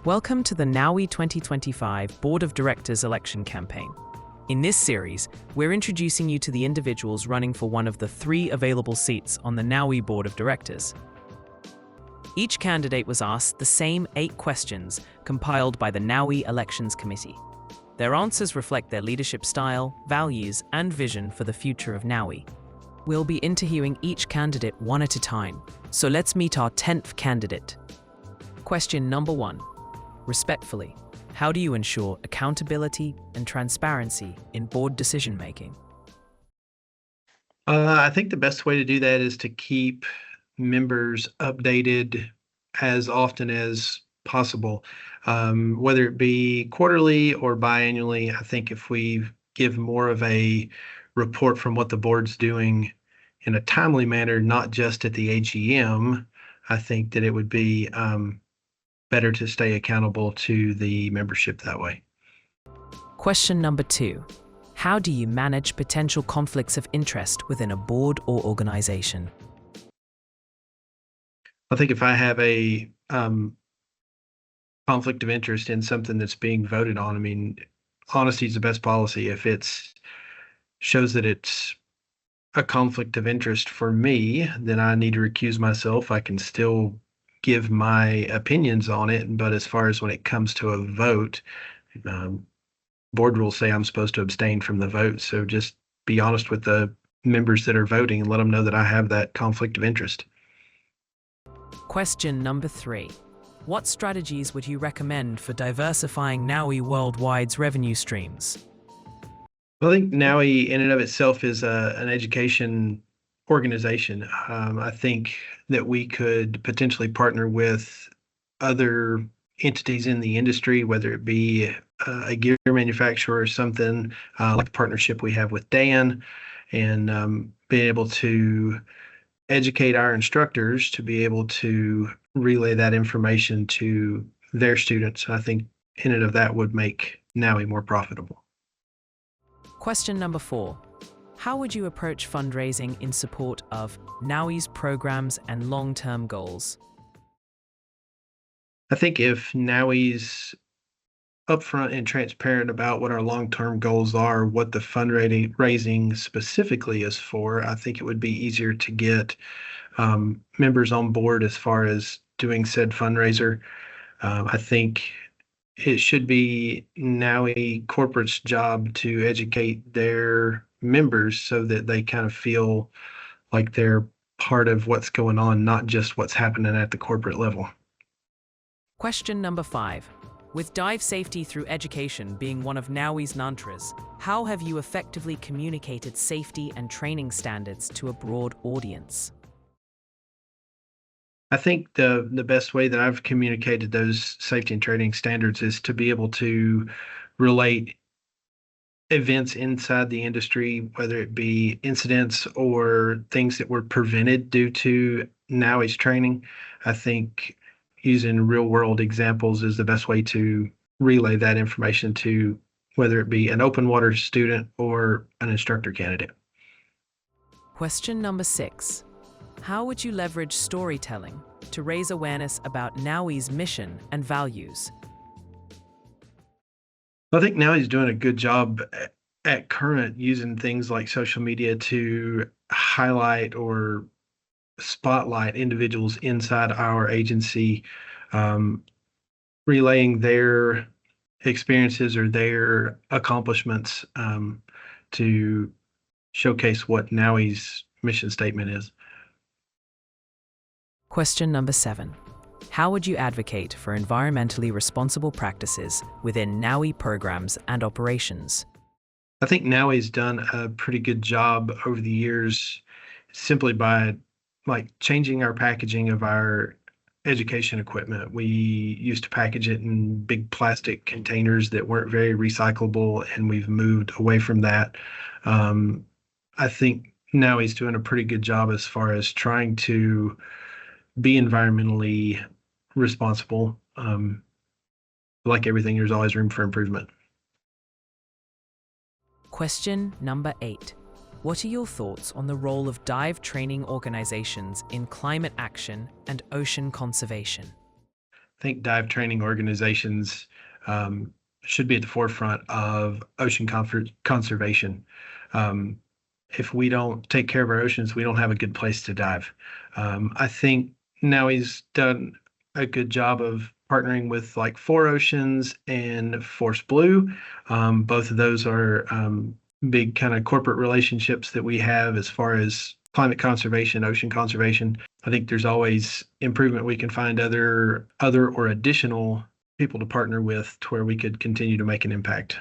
Welcome to the NAUI 2025 Board of Directors election campaign. In this series, we're introducing you to the individuals running for one of the 3 available seats on the NAUI Board of Directors. Each candidate was asked the same 8 questions compiled by the NAUI Elections Committee. Their answers reflect their leadership style, values, and vision for the future of NAUI. We'll be interviewing each candidate one at a time, so let's meet our 10th candidate. Question number 1. Respectfully, how do you ensure accountability and transparency in board decision-making? I think the best way to do that is to keep members updated as often as possible, whether it be quarterly or biannually. I think if we give more of a report from what the board's doing in a timely manner, not just at the AGM, I think that it would be better to stay accountable to the membership that way. Question number 2. How do you manage potential conflicts of interest within a board or organization? I think if I have a conflict of interest in something that's being voted on, honesty is the best policy. If it shows that it's a conflict of interest for me, then I need to recuse myself. I can still give my opinions on it, but as far as when it comes to a vote, board rules say I'm supposed to abstain from the vote. So just be honest with the members that are voting and let them know that I have that conflict of interest. Question number 3. What strategies would you recommend for diversifying NAUI Worldwide's revenue streams? I think NAUI in and of itself is an education organization. I think that we could potentially partner with other entities in the industry, whether it be a gear manufacturer or something like the partnership we have with Dan, and be able to educate our instructors to be able to relay that information to their students. I think in and of that would make NAUI more profitable. Question number 4. How would you approach fundraising in support of NAUI's programs and long-term goals? I think if NAUI's upfront and transparent about what our long-term goals are, what the fundraising specifically is for, I think it would be easier to get members on board as far as doing said fundraiser. I think it should be NAUI corporate's job to educate their members so that they kind of feel like they're part of what's going on, not just what's happening at the corporate level. Question number 5. With dive safety through education being one of NAUI's mantras, how have you effectively communicated safety and training standards to a broad audience? I think the best way that I've communicated those safety and training standards is to be able to relate events inside the industry, whether it be incidents or things that were prevented due to NAUI's training. I think using real world examples is the best way to relay that information to whether it be an open water student or an instructor candidate. Question number 6. How would you leverage storytelling to raise awareness about NAUI's mission and values? I think NAUI is doing a good job at current using things like social media to highlight or spotlight individuals inside our agency, relaying their experiences or their accomplishments to showcase what NAUI's mission statement is. Question number 7. How would you advocate for environmentally responsible practices within NAUI programs and operations? I think NAUI's done a pretty good job over the years simply by changing our packaging of our education equipment. We used to package it in big plastic containers that weren't very recyclable, and we've moved away from that. I think NAUI's doing a pretty good job as far as trying to be environmentally responsible. Like everything, there's always room for improvement. Question number 8. What are your thoughts on the role of dive training organizations in climate action and ocean conservation? think dive training organizations should be at the forefront of ocean conservation. If we don't take care of our oceans, we don't have a good place to dive. I think NAUI's done a good job of partnering with like Four Oceans and Force Blue. Both of those are big kind of corporate relationships that we have as far as climate conservation, ocean conservation. I think there's always improvement. We can find other or additional people to partner with to where we could continue to make an impact.